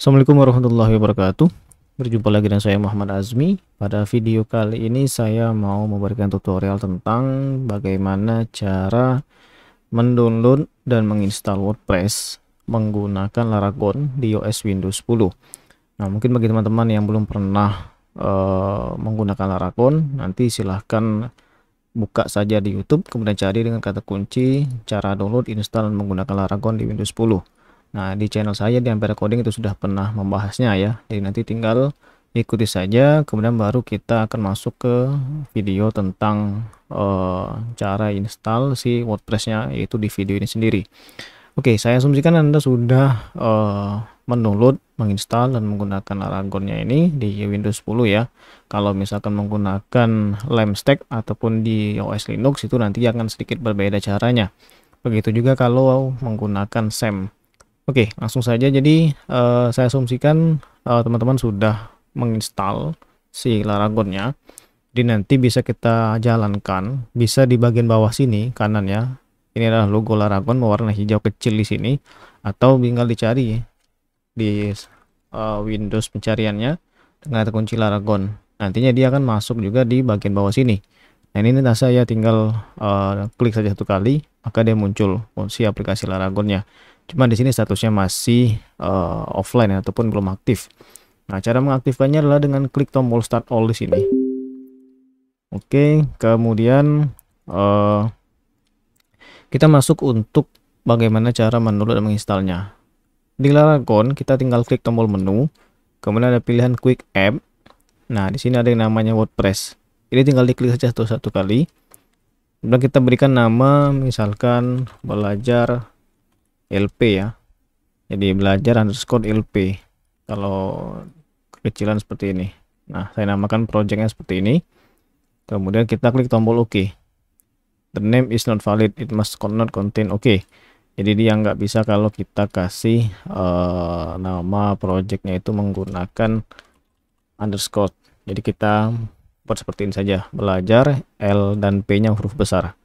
Assalamualaikum warahmatullahi wabarakatuh. Berjumpa lagi dengan saya Muhammad Azmi. Pada video kali ini saya mau memberikan tutorial tentang bagaimana cara mendownload dan menginstal WordPress menggunakan Laragon di OS Windows 10. Nah, mungkin bagi teman-teman yang belum pernah menggunakan Laragon, nanti silahkan buka saja di YouTube, kemudian cari dengan kata kunci cara download, install, dan menggunakan Laragon di Windows 10. Nah, di channel saya di Ampere Coding itu sudah pernah membahasnya ya. Jadi nanti tinggal ikuti saja, kemudian baru kita akan masuk ke video tentang cara install si WordPress-nya, yaitu di video ini sendiri. Oke, saya asumsikan Anda sudah mendownload, menginstal, dan menggunakan Laragonnya ini di Windows 10 ya. Kalau misalkan menggunakan Lemstack ataupun di OS Linux itu nanti akan sedikit berbeda caranya. Begitu juga kalau menggunakan SAM. Oke, langsung saja. Jadi saya asumsikan teman-teman sudah menginstal si Laragonnya. Jadi nanti bisa kita jalankan, bisa di bagian bawah sini kanan ya. Ini adalah logo Laragon berwarna hijau kecil di sini, atau tinggal dicari di Windows pencariannya dengan kata kunci Laragon. Nantinya dia akan masuk juga di bagian bawah sini. Nah, ini saya tinggal klik saja satu kali, maka dia muncul si aplikasi Laragonnya. Cuma di sini statusnya masih offline ataupun belum aktif. Nah, cara mengaktifkannya adalah dengan klik tombol Start All di sini. Oke, kemudian kita masuk untuk bagaimana cara mendownload dan menginstalnya. Di Laragon kita tinggal klik tombol menu, kemudian ada pilihan Quick App. Nah, di sini ada yang namanya WordPress. Ini tinggal diklik saja satu kali. Kemudian kita berikan nama, misalkan belajar LP ya. Jadi belajar underscore LP. Kalau kekecilan seperti ini. Nah, saya namakan projectnya seperti ini. Kemudian kita klik tombol OK. The name is not valid, it must not contain OK. Jadi dia nggak bisa kalau kita kasih nama projectnya itu menggunakan underscore. Jadi kita buat seperti ini saja, belajar L dan P nya huruf besar.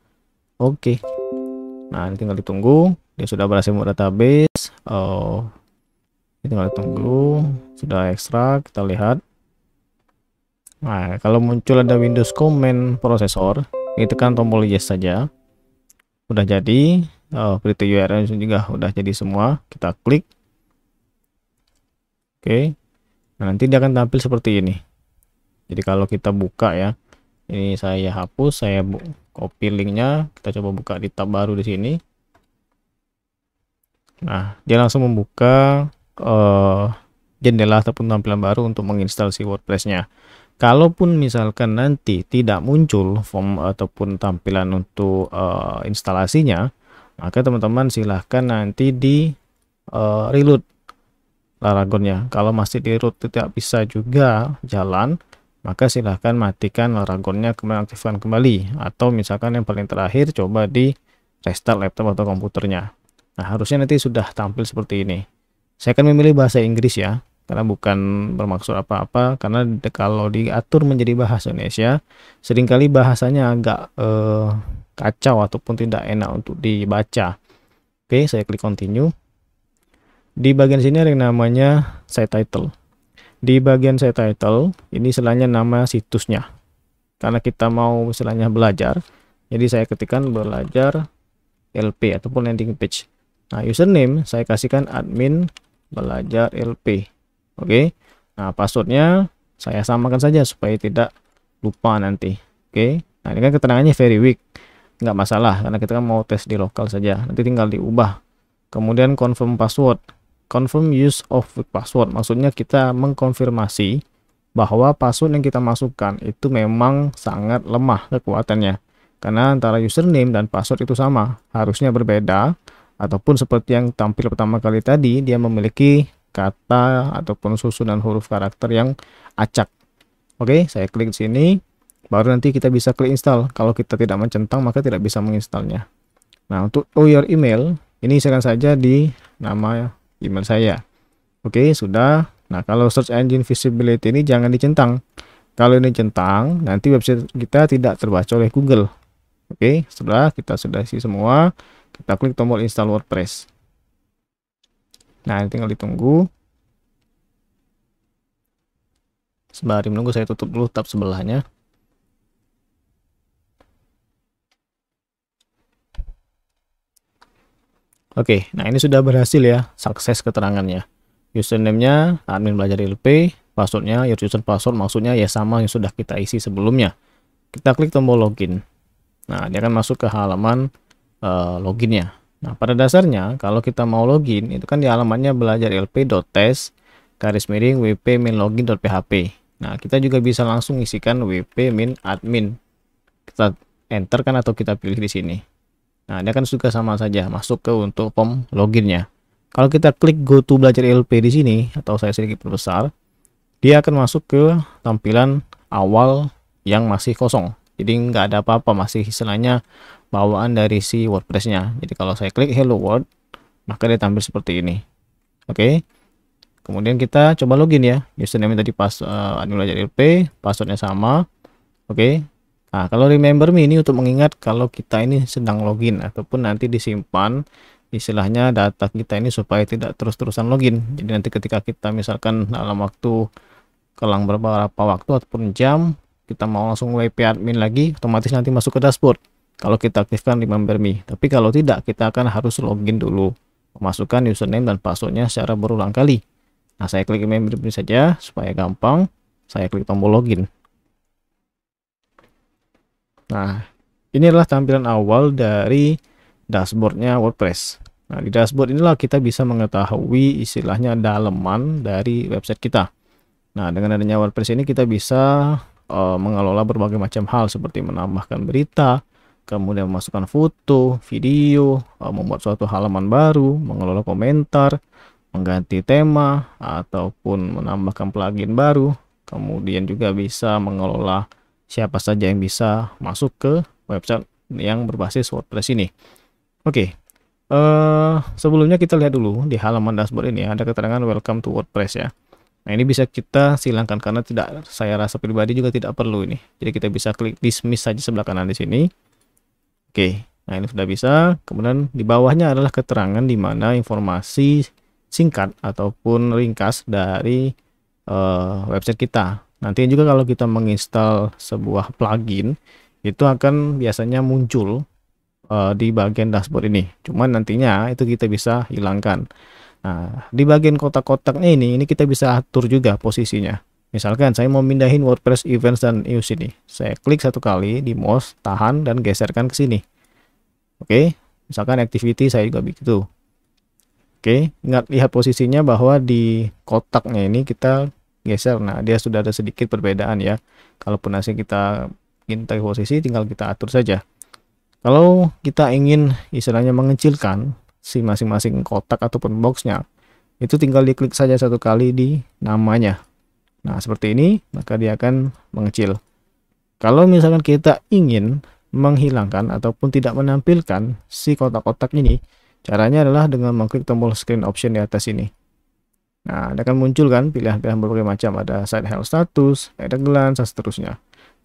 Oke. Nah, ini tinggal ditunggu, dia sudah berhasil membuat database. Ini tinggal ditunggu, sudah ekstrak, kita lihat. Nah, kalau muncul ada Windows Command Processor, ini tekan tombol yes saja. Udah jadi, berita URL juga udah jadi semua, kita klik. Oke. Nah, nanti dia akan tampil seperti ini. Jadi kalau kita buka ya, ini saya hapus, saya copy linknya, kita coba buka di tab baru di sini. Nah, dia langsung membuka jendela ataupun tampilan baru untuk menginstal si WordPress-nya. Kalaupun misalkan nanti tidak muncul form ataupun tampilan untuk instalasinya, maka teman-teman silahkan nanti di reload Laragonnya. Kalau masih di root tidak bisa juga jalan, maka silahkan matikan Laragonnya, kemudian aktifkan kembali. Atau misalkan yang paling terakhir coba di restart laptop atau komputernya. Nah, harusnya nanti sudah tampil seperti ini. Saya akan memilih bahasa Inggris ya, karena bukan bermaksud apa-apa, karena kalau diatur menjadi bahasa Indonesia seringkali bahasanya agak kacau ataupun tidak enak untuk dibaca. Oke, saya klik continue. Di bagian sini ada yang namanya site title. Di bagian site title ini istilahnya nama situsnya, karena kita mau istilahnya belajar, jadi saya ketikkan belajar LP ataupun landing page. Nah, username saya kasihkan admin belajar LP. Oke. Nah, passwordnya saya samakan saja supaya tidak lupa nanti. Oke. Nah, ini kan keterangannya very weak, nggak masalah karena kita kan mau tes di lokal saja, nanti tinggal diubah. Kemudian confirm password, confirm use of weak password, maksudnya kita mengkonfirmasi bahwa password yang kita masukkan itu memang sangat lemah kekuatannya, karena antara username dan password itu sama, harusnya berbeda, ataupun seperti yang tampil pertama kali tadi, dia memiliki kata ataupun susunan huruf karakter yang acak. Oke, saya klik sini, baru nanti kita bisa klik install. Kalau kita tidak mencentang maka tidak bisa menginstalnya. Nah, untuk your email ini silakan saja di nama email saya. Oke, sudah. Nah, kalau search engine visibility ini jangan dicentang. Kalau ini centang, nanti website kita tidak terbaca oleh Google. Oke, setelah kita sudah isi semua, kita klik tombol install WordPress. Nah, tinggal ditunggu. Sembari menunggu, saya tutup dulu tab sebelahnya. Oke, nah ini sudah berhasil ya, sukses keterangannya. Username-nya admin belajar ILP, passwordnya your user password, maksudnya ya sama yang sudah kita isi sebelumnya. Kita klik tombol login. Nah, dia akan masuk ke halaman loginnya. Nah, pada dasarnya kalau kita mau login itu kan di halamannya belajar ilp.tes _ wp min login.php. Nah, kita juga bisa langsung isikan wp min admin. Kita enter kan atau kita pilih di sini. Nah, dia kan juga sama saja masuk ke untuk form loginnya. Kalau kita klik go to belajar ILP di sini atau saya sedikit perbesar, dia akan masuk ke tampilan awal yang masih kosong. Jadi nggak ada apa-apa, masih istilahnya bawaan dari si WordPress-nya. Jadi kalau saya klik hello world, maka dia tampil seperti ini. Oke. Kemudian kita coba login ya. Username tadi pas admin belajar ILP, passwordnya sama. Oke. Nah, kalau remember me ini untuk mengingat kalau kita ini sedang login ataupun nanti disimpan istilahnya data kita ini supaya tidak terus-terusan login. Jadi nanti ketika kita misalkan dalam waktu kelang beberapa waktu ataupun jam kita mau langsung WP admin lagi, otomatis nanti masuk ke dashboard kalau kita aktifkan remember me. Tapi kalau tidak, kita akan harus login dulu, memasukkan username dan passwordnya secara berulang kali. Nah, saya klik remember me saja supaya gampang. Saya klik tombol login. Nah, ini adalah tampilan awal dari dashboardnya WordPress. Nah, di dashboard inilah kita bisa mengetahui istilahnya dalaman dari website kita. Nah, dengan adanya WordPress ini kita bisa mengelola berbagai macam hal seperti menambahkan berita, kemudian memasukkan foto, video, membuat suatu halaman baru, mengelola komentar, mengganti tema, ataupun menambahkan plugin baru. Kemudian juga bisa mengelola siapa saja yang bisa masuk ke website yang berbasis WordPress ini. Oke, sebelumnya kita lihat dulu di halaman dashboard ini ada keterangan welcome to WordPress ya. Nah, ini bisa kita silangkan karena tidak, saya rasa pribadi juga tidak perlu ini. Jadi kita bisa klik dismiss saja sebelah kanan di sini. Oke, nah ini sudah bisa. Kemudian di bawahnya adalah keterangan di mana informasi singkat ataupun ringkas dari website kita. Nanti juga kalau kita menginstal sebuah plugin itu akan biasanya muncul di bagian dashboard ini. Cuman nantinya itu kita bisa hilangkan. Nah, di bagian kotak-kotaknya ini kita bisa atur juga posisinya. Misalkan saya mau mindahin WordPress events dan news ini. Saya klik satu kali di mouse, tahan dan geserkan ke sini. Oke, misalkan activity saya juga begitu. Oke, ingat lihat posisinya bahwa di kotaknya ini kita geser. Nah, dia sudah ada sedikit perbedaan ya. Kalaupun nanti kita ingin posisi, tinggal kita atur saja. Kalau kita ingin istilahnya mengecilkan si masing-masing kotak ataupun boxnya, itu tinggal diklik saja satu kali di namanya. Nah, seperti ini, maka dia akan mengecil. Kalau misalkan kita ingin menghilangkan ataupun tidak menampilkan si kotak-kotak ini, caranya adalah dengan mengklik tombol screen option di atas ini. Nah, ada akan muncul kan pilihan-pilihan berbagai macam, ada site health status, ada glance, dan seterusnya.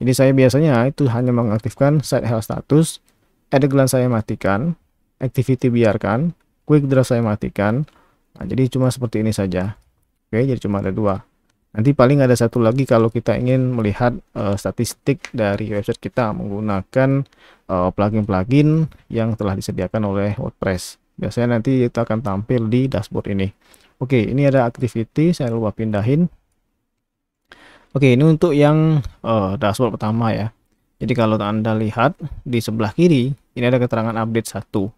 Jadi saya biasanya itu hanya mengaktifkan site health status, ada glance saya matikan, activity biarkan, quick draw saya matikan. Nah, jadi cuma seperti ini saja. Oke, jadi cuma ada dua. Nanti paling ada satu lagi kalau kita ingin melihat statistik dari website kita menggunakan plugin-plugin yang telah disediakan oleh WordPress. Biasanya nanti itu akan tampil di dashboard ini. Oke, ini ada activity, saya lupa pindahin. Oke, ini untuk yang dashboard pertama ya. Jadi kalau Anda lihat di sebelah kiri, ini ada keterangan update 1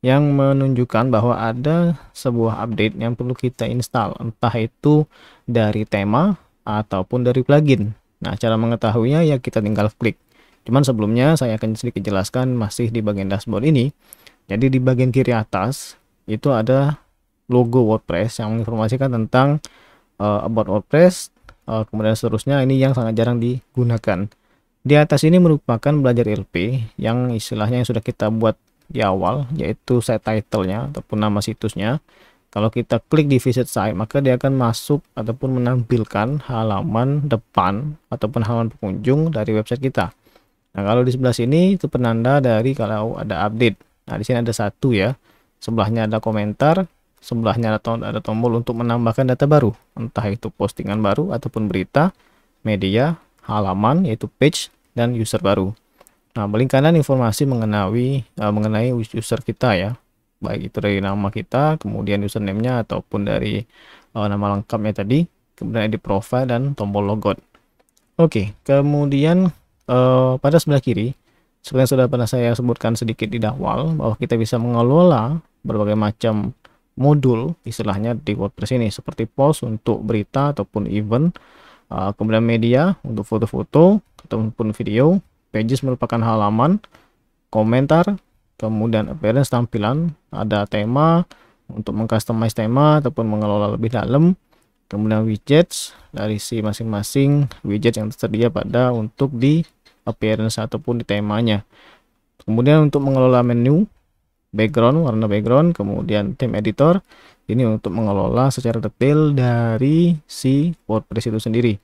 yang menunjukkan bahwa ada sebuah update yang perlu kita install, entah itu dari tema ataupun dari plugin. Nah, cara mengetahuinya ya kita tinggal klik. Cuman sebelumnya saya akan sedikit jelaskan masih di bagian dashboard ini. Jadi di bagian kiri atas itu ada logo WordPress yang menginformasikan tentang about WordPress, kemudian seterusnya. Ini yang sangat jarang digunakan. Di atas ini merupakan belajar ILP yang istilahnya yang sudah kita buat di awal, yaitu site title-nya ataupun nama situsnya. Kalau kita klik di visit site, maka dia akan masuk ataupun menampilkan halaman depan ataupun halaman pengunjung dari website kita. Nah, kalau di sebelah sini itu penanda dari kalau ada update. Nah, di sini ada satu ya, sebelahnya ada komentar, sebelahnya ada tombol untuk menambahkan data baru, entah itu postingan baru ataupun berita, media, halaman yaitu page, dan user baru. Nah, paling kanan informasi mengenai user kita ya, baik itu dari nama kita, kemudian username-nya ataupun dari nama lengkapnya tadi, kemudian edit profile dan tombol logout. Oke, kemudian pada sebelah kiri, seperti yang sudah pernah saya sebutkan sedikit di awal, bahwa kita bisa mengelola berbagai macam modul istilahnya di WordPress ini, seperti post untuk berita ataupun event, kemudian media untuk foto-foto ataupun video, pages merupakan halaman, komentar, kemudian appearance tampilan, ada tema untuk mengcustomize tema ataupun mengelola lebih dalam, kemudian widgets dari si masing-masing widget yang tersedia pada untuk di appearance ataupun di temanya. Kemudian untuk mengelola menu, background, warna background, kemudian theme editor, ini untuk mengelola secara detail dari si WordPress itu sendiri.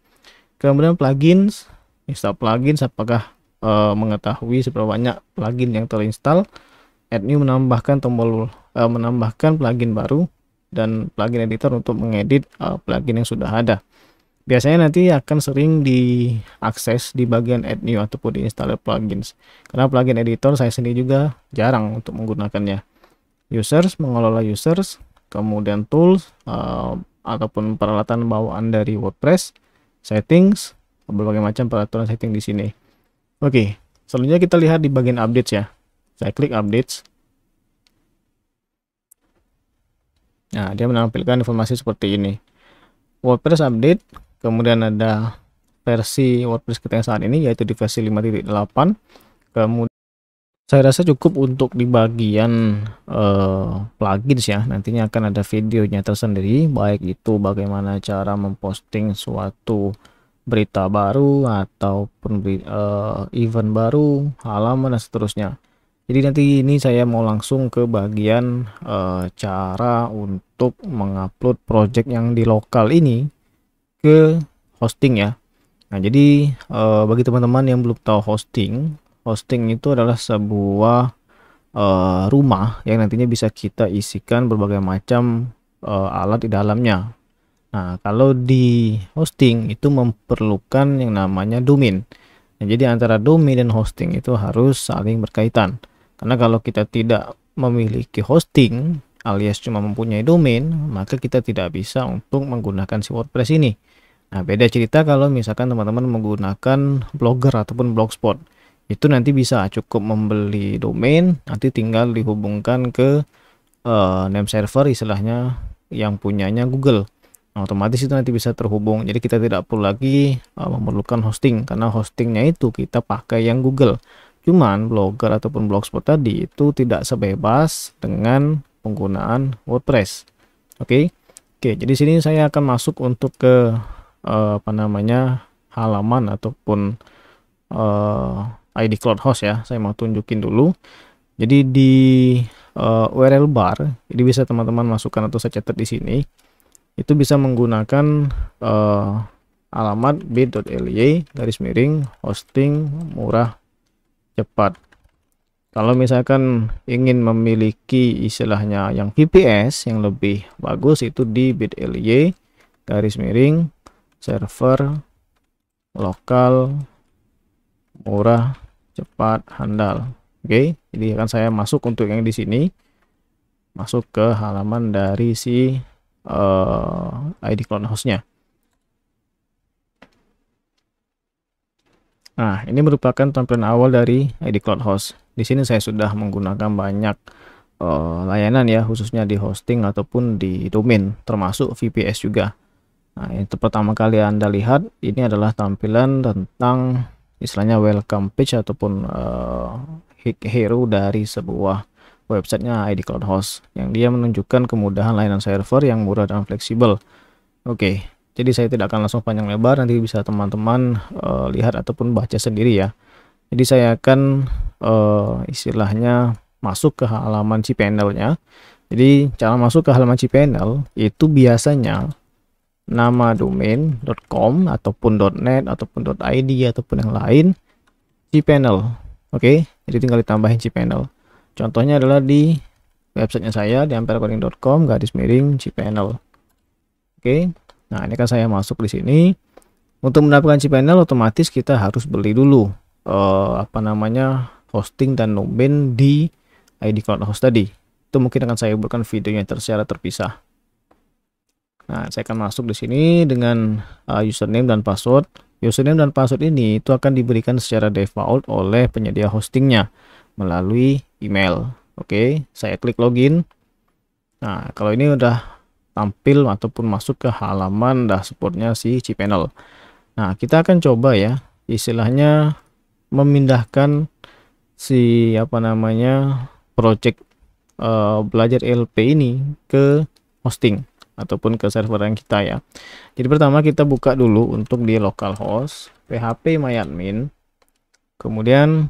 Kemudian plugins, install plugins, apakah mengetahui seberapa banyak plugin yang terinstall, add new menambahkan menambahkan plugin baru, dan plugin editor untuk mengedit plugin yang sudah ada. Biasanya nanti akan sering diakses di bagian add new ataupun di installer plugins, karena plugin editor saya sendiri juga jarang untuk menggunakannya. Users, mengelola users, kemudian tools ataupun peralatan bawaan dari WordPress, settings, berbagai macam peraturan setting di sini. Oke, selanjutnya kita lihat di bagian updates ya. Saya klik updates. Nah, dia menampilkan informasi seperti ini. WordPress update, kemudian ada versi WordPress kita yang saat ini yaitu di versi 5.8. Kemudian saya rasa cukup untuk di bagian plugins ya. Nantinya akan ada videonya tersendiri, baik itu bagaimana cara memposting suatu berita baru ataupun event baru, halaman dan seterusnya. Jadi nanti ini saya mau langsung ke bagian cara untuk mengupload project yang di lokal ini ke hosting ya. Nah, jadi bagi teman-teman yang belum tahu hosting itu adalah sebuah rumah yang nantinya bisa kita isikan berbagai macam alat di dalamnya. Nah, kalau di hosting itu memerlukan yang namanya domain. Nah, jadi antara domain dan hosting itu harus saling berkaitan. Karena kalau kita tidak memiliki hosting alias cuma mempunyai domain, maka kita tidak bisa untuk menggunakan si WordPress ini. Nah, beda cerita kalau misalkan teman-teman menggunakan Blogger ataupun Blogspot. Itu nanti bisa cukup membeli domain, nanti tinggal dihubungkan ke name server istilahnya yang punyanya Google. Nah, otomatis itu nanti bisa terhubung, jadi kita tidak perlu lagi memerlukan hosting, karena hostingnya itu kita pakai yang Google. Cuman Blogger ataupun Blogspot tadi itu tidak sebebas dengan penggunaan WordPress. Oke, jadi sini saya akan masuk untuk ke halaman ataupun ID Cloud Host ya. Saya mau tunjukin dulu. Jadi di URL bar ini bisa teman-teman masukkan atau saya catat di sini. Itu bisa menggunakan alamat bit.ly/hosting murah cepat. Kalau misalkan ingin memiliki istilahnya yang VPS yang lebih bagus, itu di bit.ly/server lokal murah cepat handal. Oke, jadi akan saya masuk untuk yang di sini, masuk ke halaman dari si ID Cloud Host-nya. Nah, ini merupakan tampilan awal dari ID Cloud Host. Di sini saya sudah menggunakan banyak layanan ya, khususnya di hosting ataupun di domain, termasuk VPS juga. Nah, yang pertama kali Anda lihat ini adalah tampilan tentang istilahnya welcome page ataupun hero dari sebuah websitenya ID Cloud Host, yang dia menunjukkan kemudahan layanan server yang murah dan fleksibel. Oke, jadi saya tidak akan langsung panjang lebar, nanti bisa teman-teman lihat ataupun baca sendiri ya. Jadi saya akan istilahnya masuk ke halaman cPanel-nya. Jadi cara masuk ke halaman cPanel itu biasanya nama domain.com ataupun .net ataupun .id ataupun yang lain cPanel. Oke, jadi tinggal ditambahin cPanel. Contohnya adalah di websitenya saya di amperecoding.com /cPanel. Oke, nah ini kan saya masuk di sini. Untuk mendapatkan cPanel otomatis kita harus beli dulu hosting dan domain di ID Cloud Host tadi. Itu mungkin akan saya buatkan videonya secara terpisah. Nah, saya akan masuk di sini dengan username dan password. Username dan password ini itu akan diberikan secara default oleh penyedia hostingnya melalui email. Oke, saya klik login. Nah, kalau ini udah tampil ataupun masuk ke halaman dashboardnya si cPanel. Nah, kita akan coba ya, istilahnya memindahkan si project belajar LP ini ke hosting ataupun ke server yang kita ya. Jadi pertama kita buka dulu untuk di localhost phpMyAdmin. Kemudian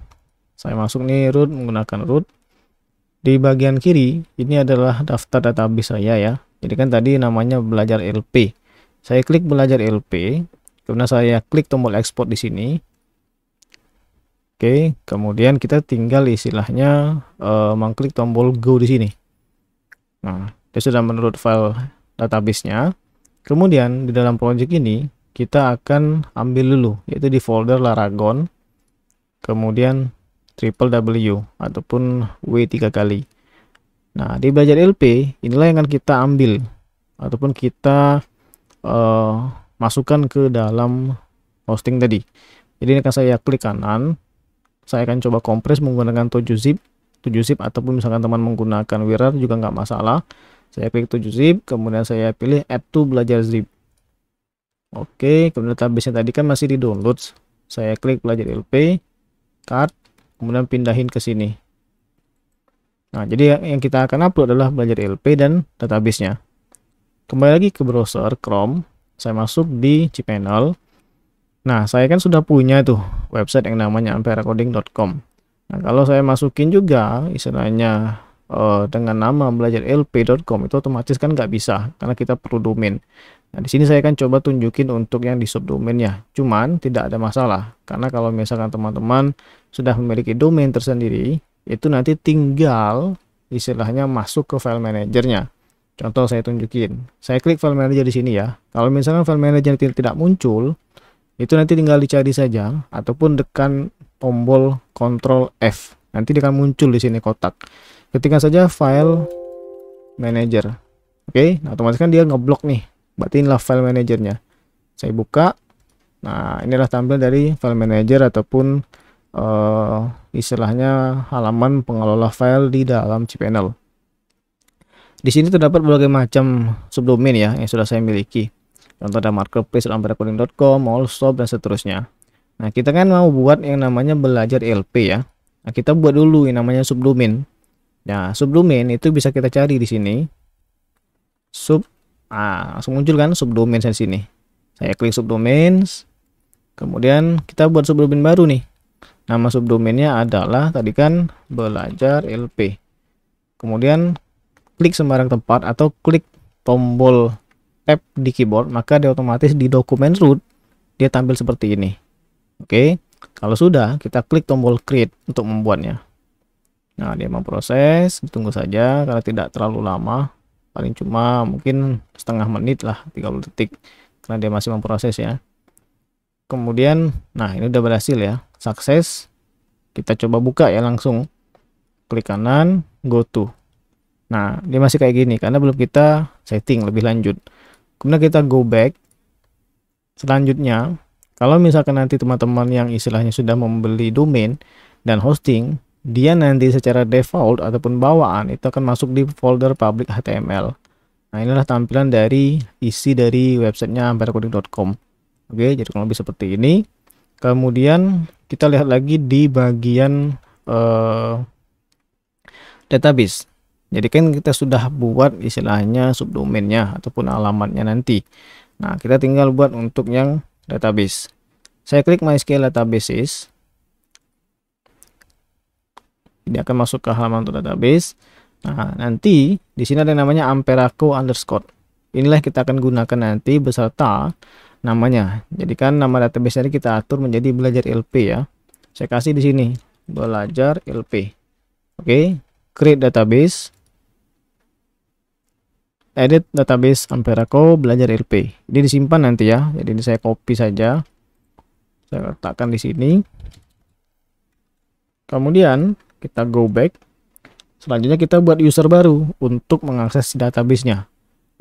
saya masuk nih root, menggunakan root. Di bagian kiri ini adalah daftar database saya ya. Jadi kan tadi namanya belajar LP. Saya klik belajar LP, kemudian saya klik tombol ekspor di sini. Oke, kemudian kita tinggal istilahnya mengklik tombol go di sini. Nah, dia sudah menurut file database-nya. Kemudian di dalam project ini kita akan ambil dulu, yaitu di folder Laragon, kemudian www ataupun W 3 kali. Nah, di belajar LP inilah yang akan kita ambil ataupun kita masukkan ke dalam hosting tadi. Jadi ini akan saya klik kanan. Saya akan coba kompres menggunakan 7-zip ataupun misalkan teman menggunakan WIRAR juga nggak masalah. Saya klik 7-zip, kemudian saya pilih add to belajar zip. Oke, kemudian database-nya tadi kan masih di download. Saya klik belajar LP, cut, kemudian pindahin ke sini. Nah, jadi yang kita akan upload adalah belajar LP dan database-nya. Kembali lagi ke browser Chrome, saya masuk di cPanel. Nah, saya kan sudah punya tuh website yang namanya amperecoding.com. Nah, kalau saya masukin juga istilahnya dengan nama belajarlp.com itu otomatis kan nggak bisa karena kita perlu domain. Nah, di sini saya akan coba tunjukin untuk yang di subdomainnya. Cuman tidak ada masalah karena kalau misalkan teman-teman sudah memiliki domain tersendiri, itu nanti tinggal istilahnya masuk ke file manajernya. Contoh saya tunjukin. Saya klik file manager di sini ya. Kalau misalkan file manager tidak muncul, itu nanti tinggal dicari saja ataupun tekan tombol Ctrl F. Nanti dia akan muncul di sini kotak. Ketikkan saja file manager. Oke, nah otomatis kan dia ngeblok nih. Berarti inilah file manajernya. Saya buka. Nah, inilah tampil dari file manager ataupun istilahnya halaman pengelola file di dalam cPanel. Di sini terdapat berbagai macam subdomain ya yang sudah saya miliki. Contoh ada marketplace, amperecoding.com, allshop dan seterusnya. Nah, kita kan mau buat yang namanya belajar LP ya. Nah, kita buat dulu yang namanya subdomain. Nah, subdomain itu bisa kita cari di sini. Langsung muncul kan subdomain di sini. Saya klik subdomains. Kemudian kita buat subdomain baru nih. Nama subdomainnya adalah tadi kan belajar LP. Kemudian klik sembarang tempat atau klik tombol tab di keyboard, maka dia otomatis di dokumen root dia tampil seperti ini. Oke, kalau sudah kita klik tombol create untuk membuatnya. Nah, dia memproses, tunggu saja karena tidak terlalu lama, paling cuma mungkin setengah menit lah, 30 detik karena dia masih memproses ya. Kemudian nah ini udah berhasil ya, sukses. Kita coba buka ya, langsung klik kanan, go to. Nah, dia masih kayak gini karena belum kita setting lebih lanjut. Kemudian kita go back. Selanjutnya, kalau misalkan nanti teman-teman yang istilahnya sudah membeli domain dan hosting, dia nanti secara default ataupun bawaan itu akan masuk di folder public HTML. Nah, inilah tampilan dari isi dari websitenya amperecoding.com. Oke, jadi kurang lebih seperti ini. Kemudian kita lihat lagi di bagian database. Jadi kan kita sudah buat istilahnya subdomainnya ataupun alamatnya nanti. Nah, kita tinggal buat untuk yang database. Saya klik MySQL Databases. Ini akan masuk ke halaman untuk database. Nah, nanti di sini ada yang namanya amperaco_. Inilah yang kita akan gunakan nanti beserta namanya. Jadi kan nama database ini kita atur menjadi belajar LP ya. Saya kasih di sini belajar LP. Oke, create database. edit database Amperaco belajar LP. Ini disimpan nanti ya. Jadi ini saya copy saja. Saya letakkan di sini. Kemudian kita go back. Selanjutnya kita buat user baru untuk mengakses database-nya.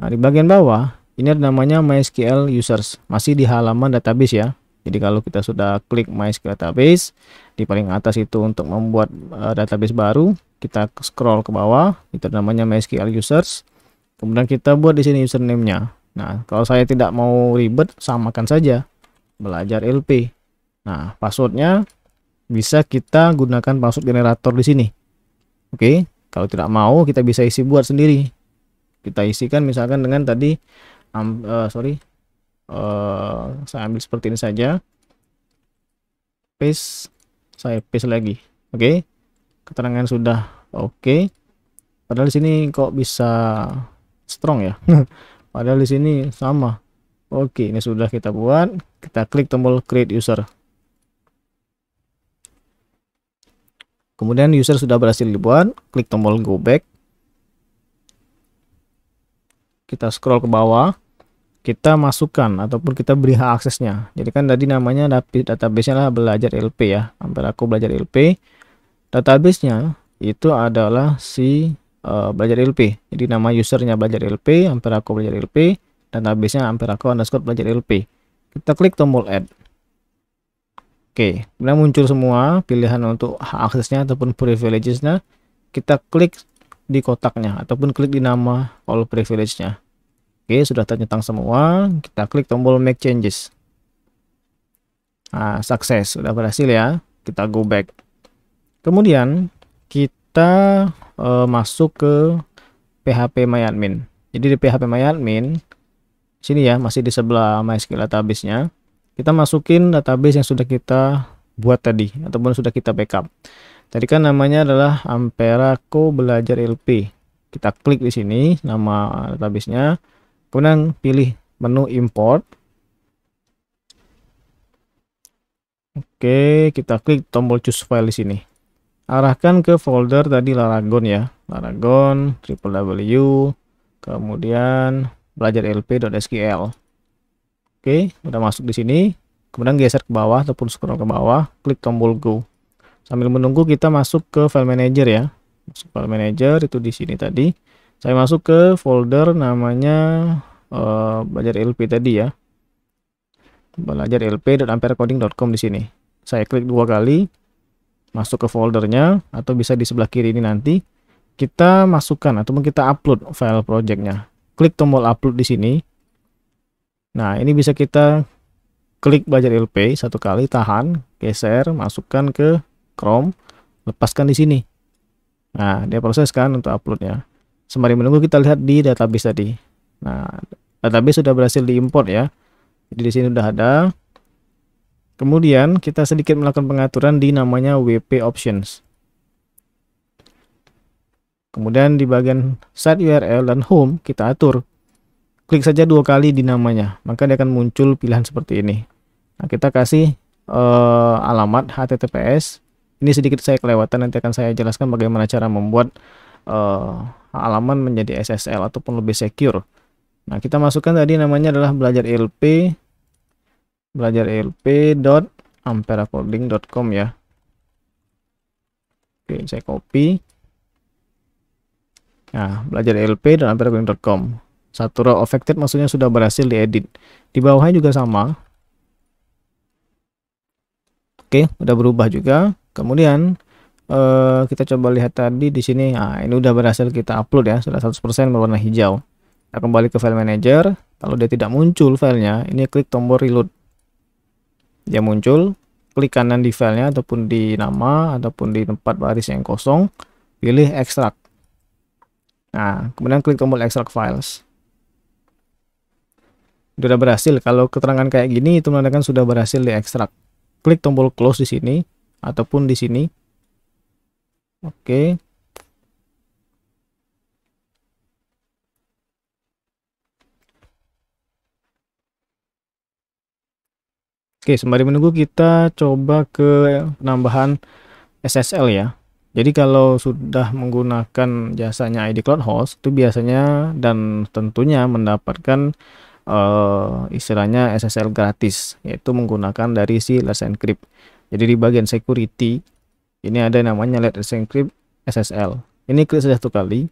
Nah, di bagian bawah ini ada namanya MySQL users. Masih di halaman database ya. Jadi kalau kita sudah klik MySQL database, di paling atas itu untuk membuat database baru, kita scroll ke bawah, itu namanya MySQL users. Kemudian kita buat di sini username-nya. Nah, kalau saya tidak mau ribet, samakan saja belajar LP. Nah, passwordnya bisa kita gunakan password generator di sini. Oke, kalau tidak mau kita bisa isi buat sendiri. Kita isikan misalkan dengan tadi saya ambil seperti ini saja, paste, saya paste lagi. Oke, keterangan sudah oke. Padahal di sini kok bisa strong ya. Padahal di sini sama. Oke, ini sudah kita buat. Kita klik tombol create user. Kemudian user sudah berhasil dibuat, klik tombol go back. Kita scroll ke bawah, kita masukkan ataupun kita beri hak aksesnya. Jadi kan tadi namanya database-nya lah belajar LP ya. Amperaco belajar LP. Database-nya itu adalah si belajar LP. Jadi nama usernya belajar LP, Amperaco belajar LP, database-nya Amperaco underscore belajar LP. Kita klik tombol add. Oke, kemudian muncul semua pilihan untuk hak aksesnya ataupun privileges-nya. Kita klik di kotaknya ataupun klik di nama all privilege-nya. Oke, sudah tercentang semua. Kita klik tombol make changes. Nah, sukses, sudah berhasil ya. Kita go back. Kemudian kita masuk ke phpMyAdmin. Jadi di phpMyAdmin sini ya, masih di sebelah MySQL database-nya. Kita masukin database yang sudah kita buat tadi ataupun sudah kita backup. Tadi kan namanya adalah Amperaco belajar LP. Kita klik di sini nama database-nya. Kemudian pilih menu import. Oke, kita klik tombol choose file di sini. Arahkan ke folder tadi Laragon ya. Laragon www kemudian belajar lp.sql. Oke, udah masuk di sini. Kemudian geser ke bawah ataupun scroll ke bawah, klik tombol go. Sambil menunggu kita masuk ke file manager ya. Masuk file manager itu di sini tadi. Saya masuk ke folder namanya belajar LP tadi ya. Belajar lp.ampercoding.com di sini. Saya klik 2 kali, masuk ke foldernya atau bisa di sebelah kiri ini nanti. Kita masukkan ataupun kita upload file projectnya. Klik tombol upload di sini. Nah, ini bisa kita klik belajar LP 1 kali, tahan, geser, masukkan ke Chrome, lepaskan di sini. Nah, dia proses kan untuk uploadnya. Sembari menunggu kita lihat di database tadi. Nah, database sudah berhasil diimport ya. Jadi di sini sudah ada. Kemudian kita sedikit melakukan pengaturan di namanya WP Options. Kemudian di bagian site URL dan home kita atur. Klik saja 2 kali di namanya, maka dia akan muncul pilihan seperti ini. Nah, kita kasih alamat HTTPS. Ini sedikit saya kelewatan, nanti akan saya jelaskan bagaimana cara membuat halaman menjadi SSL ataupun lebih secure. Nah, kita masukkan tadi namanya adalah belajar lp.amperacoding.com ya. Oke, saya copy. Nah, belajar lp.amperacoding.com. Satu row affected maksudnya sudah berhasil diedit. Di bawahnya juga sama. Oke, udah berubah juga. Kemudian kita coba lihat tadi di sini. Nah, ini udah berhasil kita upload ya, sudah 100% berwarna hijau. Kita kembali ke file manager. Kalau dia tidak muncul filenya, ini klik tombol reload. Dia muncul, klik kanan di filenya ataupun di nama ataupun di tempat baris yang kosong, pilih extract. Nah, kemudian klik tombol extract files. Sudah berhasil. Kalau keterangan kayak gini itu menandakan sudah berhasil diekstrak. Klik tombol close di sini ataupun di sini. Oke. Oke, sembari menunggu kita coba ke penambahan SSL ya. Jadi kalau sudah menggunakan jasanya ID Cloud Host itu biasanya dan tentunya mendapatkan istilahnya SSL gratis, yaitu menggunakan dari si Let's Encrypt. Jadi di bagian security ini ada namanya Let's Encrypt SSL. Ini klik saja satu kali,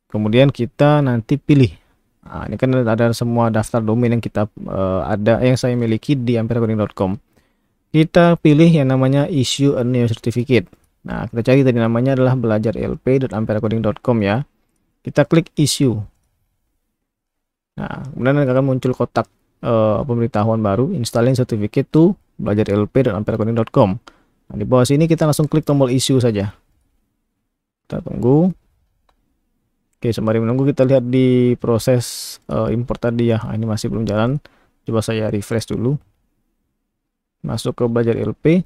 kemudian kita nanti pilih. Nah, ini kan ada semua daftar domain yang kita ada yang saya miliki di amperecoding.com. Kita pilih yang namanya issue a new certificate. Nah, kita cari tadi namanya adalah belajar.lp.amperecoding.com ya. Kita klik issue. Nah, kemudian akan muncul kotak pemberitahuan baru, installing certificate to belajar.lp.amperecoding.com. Nah, di bawah sini kita langsung klik tombol issue saja. Kita tunggu. Oke, sembari menunggu kita lihat di proses import tadi ya. Ini masih belum jalan. Coba saya refresh dulu. Masuk ke belajar LP.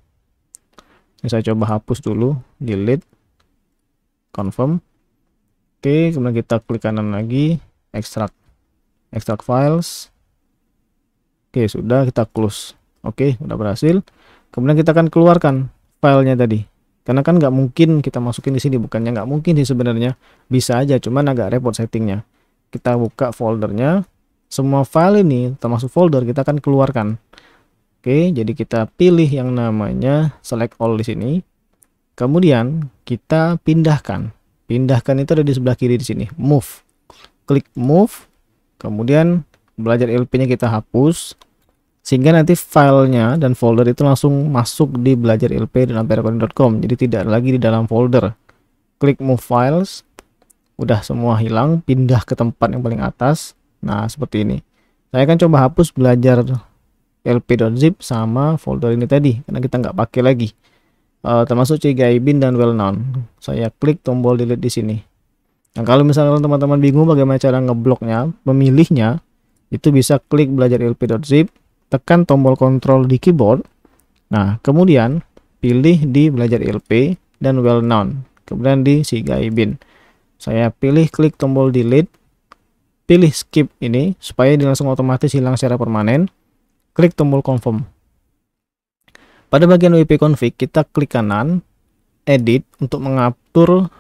Ini saya coba hapus dulu, delete, confirm. Oke, kemudian kita klik kanan lagi, extract files. Oke, sudah, kita close. Oke, udah berhasil. Kemudian kita akan keluarkan filenya tadi. Karena kan nggak mungkin kita masukin di sini, bukannya nggak mungkin sih sebenarnya. Bisa aja, cuman agak repot settingnya. Kita buka foldernya, semua file ini termasuk folder kita akan keluarkan. Oke, jadi kita pilih yang namanya select all di sini. Kemudian kita pindahkan. Pindahkan itu ada di sebelah kiri di sini. Move. Klik move. Kemudian belajar LP-nya kita hapus. Sehingga nanti filenya dan folder itu langsung masuk di belajar LP dan amperecoding.com. Jadi tidak lagi di dalam folder. Klik move files. Udah semua hilang. Pindah ke tempat yang paling atas. Nah, seperti ini. Saya akan coba hapus belajar lp.zip sama folder ini tadi karena kita nggak pakai lagi, termasuk cgaibin dan well known. Saya klik tombol delete di sini. Nah, kalau misalnya teman-teman bingung bagaimana cara ngebloknya, memilihnya, itu bisa klik belajar lp.zip, tekan tombol kontrol di keyboard. Nah, kemudian pilih di belajar lp dan well known, kemudian di cgaibin. Saya pilih klik tombol delete, pilih skip ini supaya dia langsung otomatis hilang secara permanen. Klik tombol confirm. Pada bagian WP config kita klik kanan, edit untuk mengatur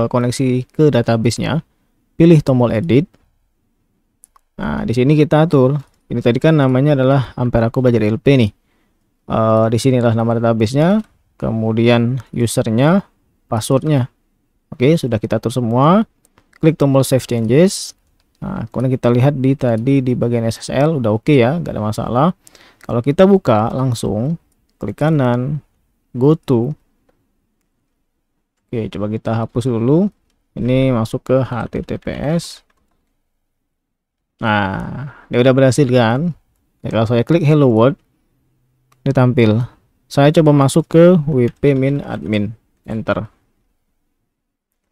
koneksi ke database-nya. Pilih tombol edit. Nah, di sini kita atur. Ini tadi kan namanya adalah Ampere aku belajar LP nih. Di sini adalah nama database-nya, kemudian usernya, passwordnya. Oke, sudah kita atur semua. Klik tombol save changes. Nah, kemudian kita lihat tadi di bagian SSL udah oke ya, nggak ada masalah. Kalau kita buka langsung klik kanan, go to. Oke, coba kita hapus dulu. Ini masuk ke HTTPS. Nah, dia udah berhasil kan? Ya, kalau saya klik hello world, dia tampil. Saya coba masuk ke wp min admin, enter.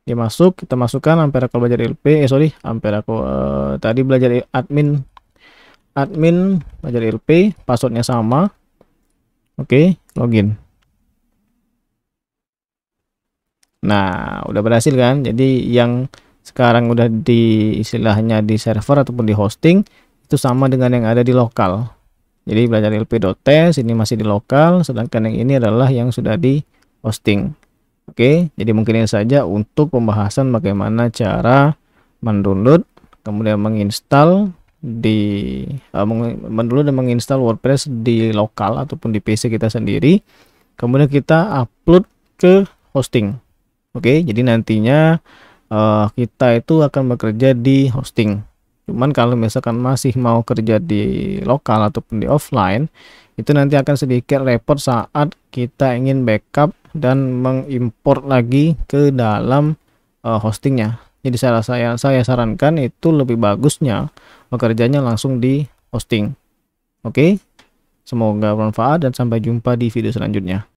Dia masuk, kita masukkan Ampere aku belajar LP, Ampere aku tadi belajar admin belajar LP, passwordnya sama. Oke, login. Nah, udah berhasil kan? Jadi yang sekarang udah di istilahnya di server ataupun di hosting itu sama dengan yang ada di lokal. Jadi belajar lp.ts ini masih di lokal, sedangkan yang ini adalah yang sudah di hosting. Oke, jadi mungkin ini saja untuk pembahasan bagaimana cara mendownload, kemudian menginstal mendownload dan menginstal WordPress di lokal ataupun di PC kita sendiri. Kemudian kita upload ke hosting. Oke, jadi nantinya kita itu akan bekerja di hosting. Cuman kalau misalkan masih mau kerja di lokal ataupun di offline, itu nanti akan sedikit repot saat kita ingin backup dan mengimport lagi ke dalam hostingnya. Jadi saya sarankan itu lebih bagusnya bekerjanya langsung di hosting. Oke, semoga bermanfaat dan sampai jumpa di video selanjutnya.